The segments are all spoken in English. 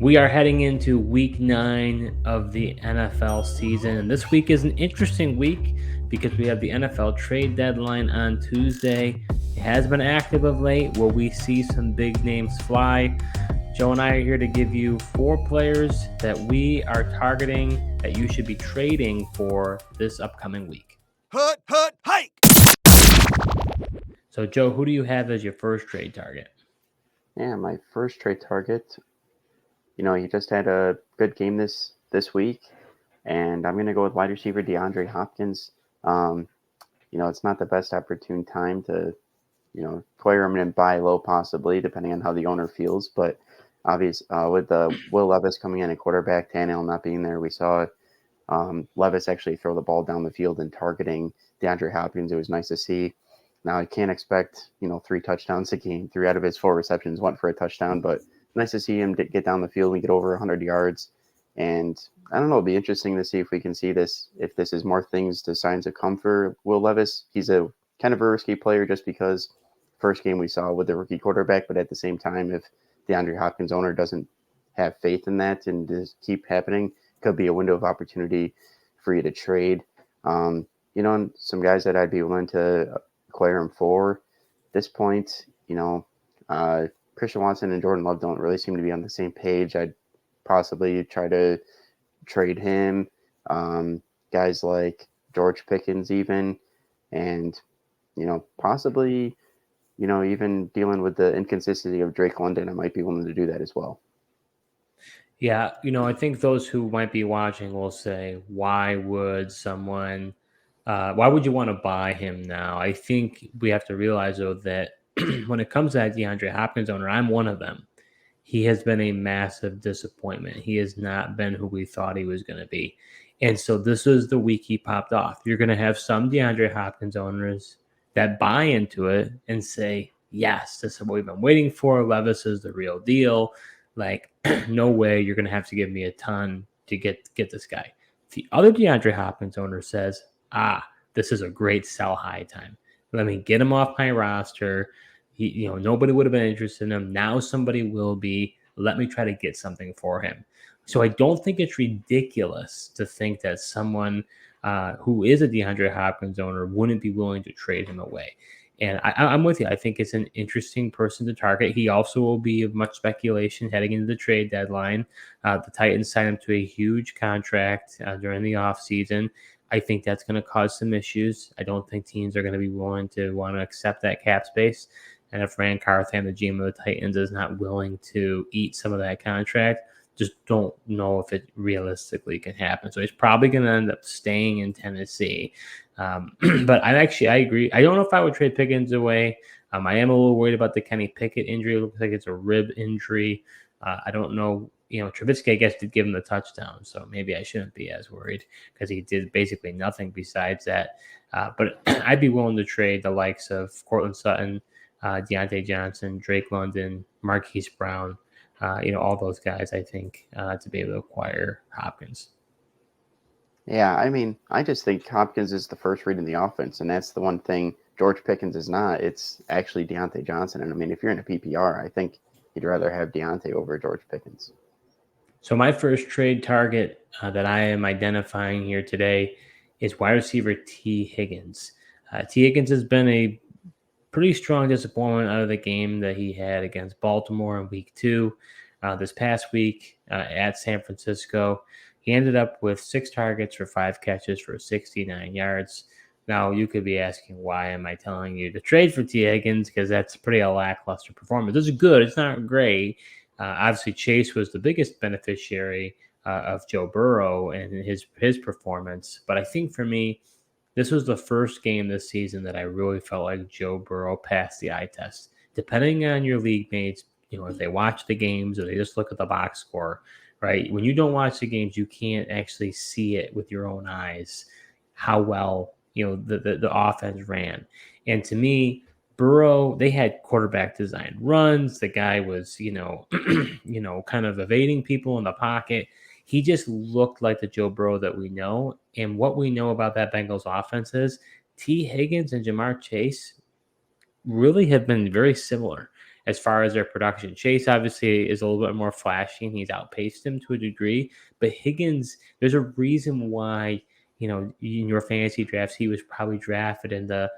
We are heading into week 9 of the NFL season. And this week is an interesting week because we have the NFL trade deadline on Tuesday. It has been active of late. Will we see some big names fly? Joe and I are here to give you 4 players that we are targeting that you should be trading for this upcoming week. Hike! So, Joe, who do you have as your first trade target? Yeah, my first trade target. He just had a good game this week, and I'm going to go with wide receiver DeAndre Hopkins. It's not the best opportune time to, acquire him and buy low, possibly depending on how the owner feels. But obvious with Will Levis coming in at quarterback, Tannehill not being there, we saw Levis actually throw the ball down the field and targeting DeAndre Hopkins. It was nice to see. Now I can't expect 3 touchdowns a game. 3 out of his 4 receptions went for a touchdown, but nice to see him get down the field and get over 100 yards. And I don't know, it'll be interesting to see if we can see this, if this is more things to signs to come for Will Levis. He's a kind of a risky player just because first game we saw with the rookie quarterback, but at the same time, if DeAndre Hopkins owner doesn't have faith in that and just keep happening, could be a window of opportunity for you to trade. And some guys that I'd be willing to acquire him for this point, Christian Watson and Jordan Love don't really seem to be on the same page. I'd possibly try to trade him. Guys like George Pickens even, and, possibly, even dealing with the inconsistency of Drake London, I might be willing to do that as well. Yeah, I think those who might be watching will say, why would you want to buy him now? I think we have to realize, though, that when it comes to that DeAndre Hopkins owner, I'm one of them. He has been a massive disappointment. He has not been who we thought he was going to be. And so this was the week he popped off. You're going to have some DeAndre Hopkins owners that buy into it and say, yes, this is what we've been waiting for. Levis is the real deal. Like, no way you're going to have to give me a ton to get this guy. The other DeAndre Hopkins owner says, this is a great sell high time. Let me get him off my roster. Nobody would have been interested in him. Now somebody will be. Let me try to get something for him. So I don't think it's ridiculous to think that someone who is a DeAndre Hopkins owner wouldn't be willing to trade him away. And I'm with you. I think it's an interesting person to target. He also will be of much speculation heading into the trade deadline. The Titans signed him to a huge contract during the offseason. I think that's going to cause some issues. I don't think teams are going to be willing to want to accept that cap space. And if Rand Cartham, the GM of the Titans, is not willing to eat some of that contract, just don't know if it realistically can happen. So he's probably going to end up staying in Tennessee. But I agree. I don't know if I would trade Pickens away. I am a little worried about the Kenny Pickett injury. It looks like it's a rib injury. I don't know. Trubisky, I guess, did give him the touchdown, so maybe I shouldn't be as worried because he did basically nothing besides that. But I'd be willing to trade the likes of Cortland Sutton, Deontay Johnson, Drake London, Marquise Brown, all those guys, I think, to be able to acquire Hopkins. Yeah, I mean, I just think Hopkins is the first read in the offense, and that's the one thing George Pickens is not. It's actually Deontay Johnson. And I mean, if you're in a PPR, I think you'd rather have Deontay over George Pickens. So my first trade target that I am identifying here today is wide receiver Tee Higgins. Tee Higgins has been a pretty strong disappointment out of the game that he had against Baltimore in week 2. This past week at San Francisco, he ended up with 6 targets for 5 catches for 69 yards. Now, you could be asking, why am I telling you to trade for Tee Higgins? Because that's pretty a lackluster performance. This is good. It's not great. Obviously, Chase was the biggest beneficiary of Joe Burrow and his performance. But I think for me, this was the first game this season that I really felt like Joe Burrow passed the eye test. Depending on your league mates, if they watch the games or they just look at the box score, right? When you don't watch the games, you can't actually see it with your own eyes how well the offense ran. And to me, Burrow, they had quarterback designed runs. The guy was, kind of evading people in the pocket. He just looked like the Joe Burrow that we know. And what we know about that Bengals offense is Tee Higgins and Jamar Chase really have been very similar. as far as their production. Chase obviously is a little bit more flashy and he's outpaced him to a degree, but Higgins, there's a reason why, in your fantasy drafts, he was probably drafted in the,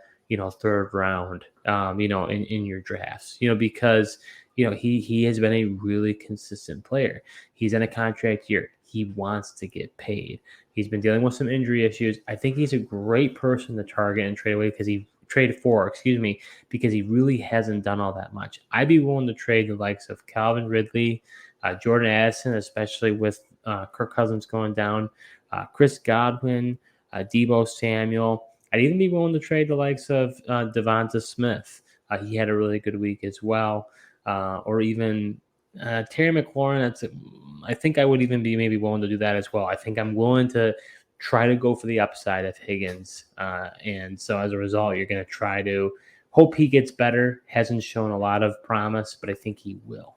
third round, in your drafts, because, he has been a really consistent player. He's in a contract year. He wants to get paid. He's been dealing with some injury issues. I think he's a great person to target and trade away because he really hasn't done all that much. I'd be willing to trade the likes of Calvin Ridley, Jordan Addison, especially with Kirk Cousins going down, Chris Godwin, Deebo Samuel. I'd even be willing to trade the likes of Devonta Smith. He had a really good week as well. Or even Terry McLaurin. I think I would even be maybe willing to do that as well. I think I'm willing to try to go for the upside of Higgins. And so as a result, you're going to try to hope he gets better. Hasn't shown a lot of promise, but I think he will.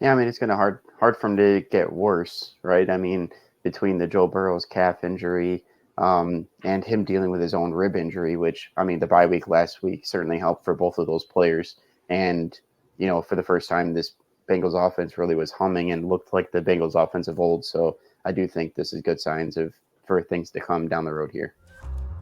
Yeah, I mean, it's going to hard for him to get worse, right? I mean, between the Joe Burrow's calf injury and him dealing with his own rib injury, which, I mean, the bye week last week certainly helped for both of those players. And, for the first time, this Bengals offense really was humming and looked like the Bengals offense of old. So I do think this is good signs for things to come down the road here.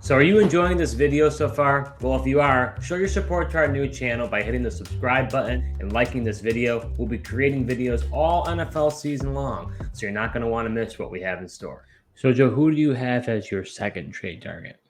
So are you enjoying this video so far? Well, if you are, show your support to our new channel by hitting the subscribe button and liking this video. We'll be creating videos all NFL season long, so you're not going to want to miss what we have in store. So Joe, who do you have as your second trade target?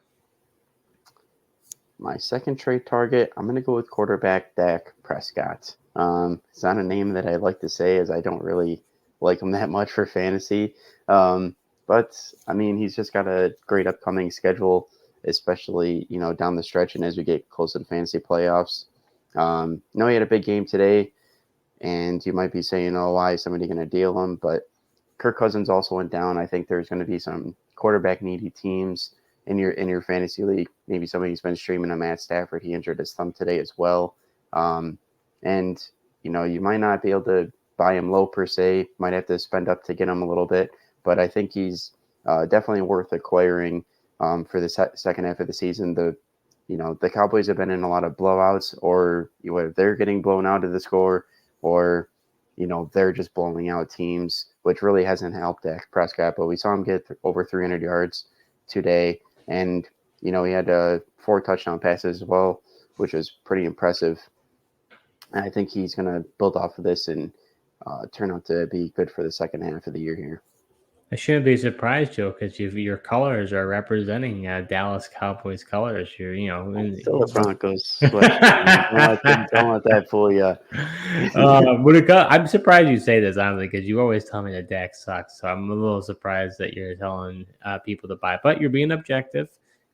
My second trade target, I'm going to go with quarterback Dak Prescott. It's not a name that I like to say as I don't really like him that much for fantasy. But, I mean, he's just got a great upcoming schedule, especially, down the stretch and as we get close to the fantasy playoffs. No, he had a big game today, and you might be saying, oh, why is somebody going to deal him? But Kirk Cousins also went down. I think there's going to be some quarterback-needy teams in your fantasy league. Maybe somebody's been streaming a Matt Stafford. He injured his thumb today as well. And, you might not be able to buy him low per se. Might have to spend up to get him a little bit. But I think he's definitely worth acquiring for the second half of the season. The Cowboys have been in a lot of blowouts, or whether they're getting blown out of the score, or they're just blowing out teams, which really hasn't helped Dak Prescott. But we saw him get over 300 yards today, and he had 4 touchdown passes as well, which was pretty impressive. And I think he's going to build off of this and turn out to be good for the second half of the year here. I shouldn't be surprised, Joe, because your colors are representing Dallas Cowboys colors. Still a Broncos sweatshirt. Don't let that fool you. I'm surprised you say this, honestly, because you always tell me that Dak sucks. So I'm a little surprised that you're telling people to buy. But you're being objective,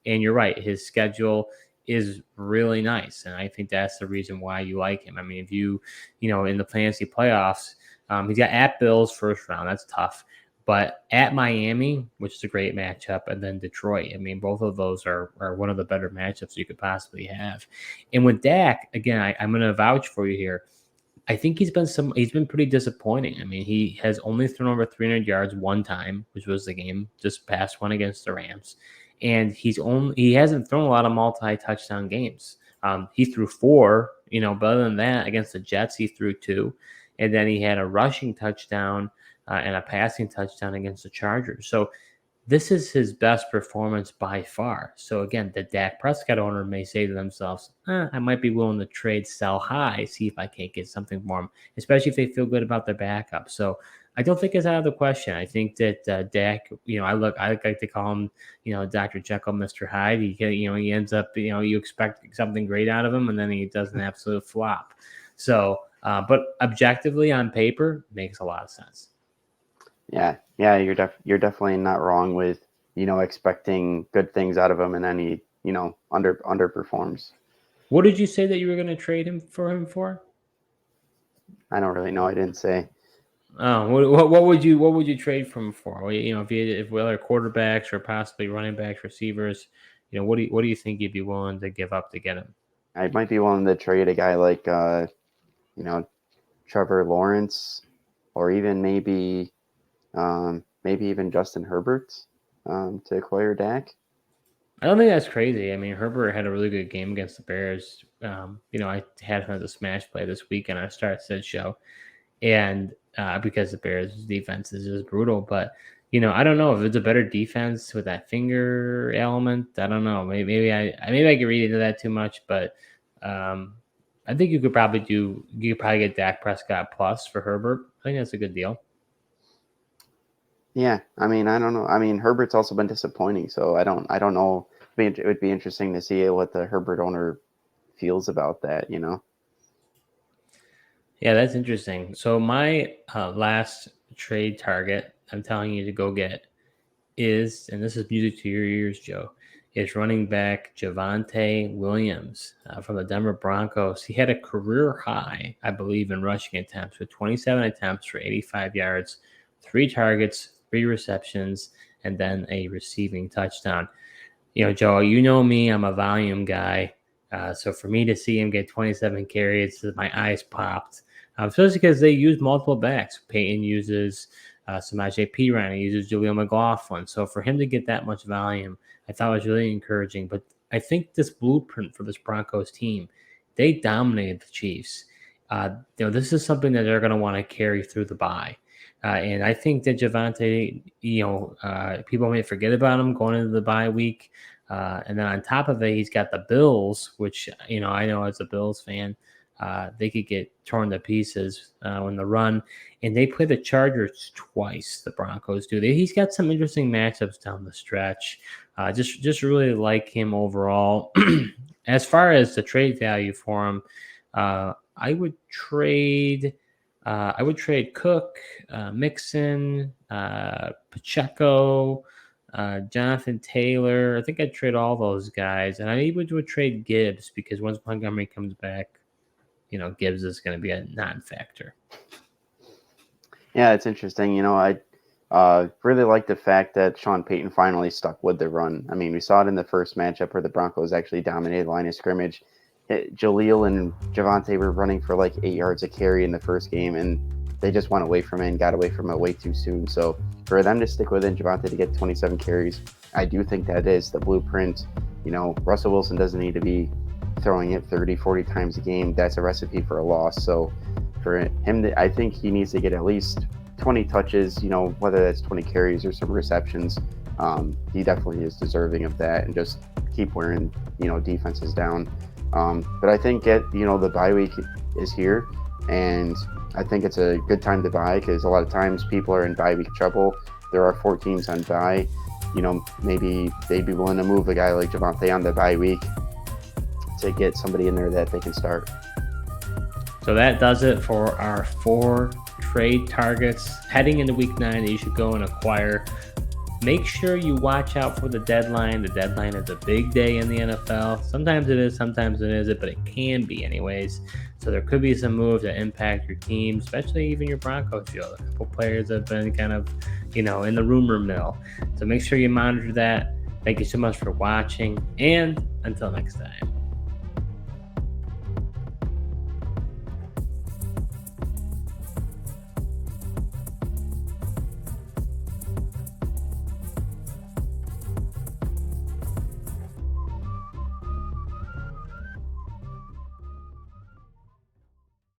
and you're right. His schedule is really nice, and I think that's the reason why you like him. I mean, if you in the fantasy playoffs, he's got at Bills first round. That's tough. But at Miami, which is a great matchup, and then Detroit. I mean, both of those are one of the better matchups you could possibly have. And with Dak, again, I'm going to vouch for you here. I think he's been pretty disappointing. I mean, he has only thrown over 300 yards one time, which was the game just past one against the Rams. And he hasn't thrown a lot of multi-touchdown games. He threw 4, but other than that, against the Jets, he threw 2. And then he had a rushing touchdown and a passing touchdown against the Chargers. So this is his best performance by far. So again, the Dak Prescott owner may say to themselves, I might be willing to sell high, see if I can't get something for him, especially if they feel good about their backup. So I don't think it's out of the question. I think that Dak, I like to call him, Dr. Jekyll, Mr. Hyde. He ends up, you expect something great out of him, and then he does an absolute flop. So, but objectively on paper, makes a lot of sense. Yeah, you're definitely not wrong with expecting good things out of him, and then he underperforms. What did you say that you were going to trade him for? I don't really know. I didn't say. Oh, what would you trade for him for? If whether quarterbacks or possibly running backs, receivers, what do you think you'd be willing to give up to get him? I might be willing to trade a guy like Trevor Lawrence, or even maybe even Justin Herbert to acquire Dak. I don't think that's crazy. I mean, Herbert had a really good game against the Bears. I had him as a smash play this week, and I started said show, and because the Bears' defense is just brutal. But I don't know if it's a better defense with that finger element. I don't know. Maybe I could read into that too much, but I think you could probably get Dak Prescott plus for Herbert. I think that's a good deal. Yeah, I mean, I don't know. I mean, Herbert's also been disappointing, so I don't know. I mean, it would be interesting to see what the Herbert owner feels about that. Yeah, that's interesting. So my last trade target, I'm telling you to go get is, and this is music to your ears, Joe, is running back Javonte Williams from the Denver Broncos. He had a career high, I believe, in rushing attempts with 27 attempts for 85 yards, 3 targets, 3 receptions, and then a receiving touchdown. Joe, you know me, I'm a volume guy. So for me to see him get 27 carries, my eyes popped. Especially because they use multiple backs. Peyton uses Samaje Perine, he uses Jaleel McLaughlin. So for him to get that much volume, I thought was really encouraging. But I think this blueprint for this Broncos team, they dominated the Chiefs. This is something that they're going to want to carry through the bye. And I think that Javonte, people may forget about him going into the bye week. And then on top of it, he's got the Bills, which, I know as a Bills fan, they could get torn to pieces when the run. And they play the Chargers twice, the Broncos do. He's got some interesting matchups down the stretch. Just really like him overall. As far as the trade value for him, I would trade Cook, Mixon, Pacheco, Jonathan Taylor. I think I'd trade all those guys. And I even would trade Gibbs because once Montgomery comes back, Gibbs is going to be a non-factor. Yeah, it's interesting. I really like the fact that Sean Payton finally stuck with the run. I mean, we saw it in the first matchup where the Broncos actually dominated the line of scrimmage. Jaleel and Javonte were running for like 8 yards a carry in the first game, and they just went away from it and got away from it way too soon. So for them to stick with it and Javonte to get 27 carries, I do think that is the blueprint. Russell Wilson doesn't need to be throwing it 30, 40 times a game. That's a recipe for a loss. So for him, I think he needs to get at least 20 touches, whether that's 20 carries or some receptions. He definitely is deserving of that, and just keep wearing, defenses down. But I think the bye week is here, and I think it's a good time to buy because a lot of times people are in bye week trouble. There are 4 teams on bye. Maybe they'd be willing to move a guy like Javonte on the bye week to get somebody in there that they can start. So that does it for our 4 trade targets heading into week 9 that you should go and acquire. Make sure you watch out for the deadline. The deadline is a big day in the NFL. Sometimes it is, sometimes it isn't, but it can be anyways. So there could be some moves that impact your team, especially even your Broncos. A couple players have been kind of, in the rumor mill. So make sure you monitor that. Thank you so much for watching, and until next time.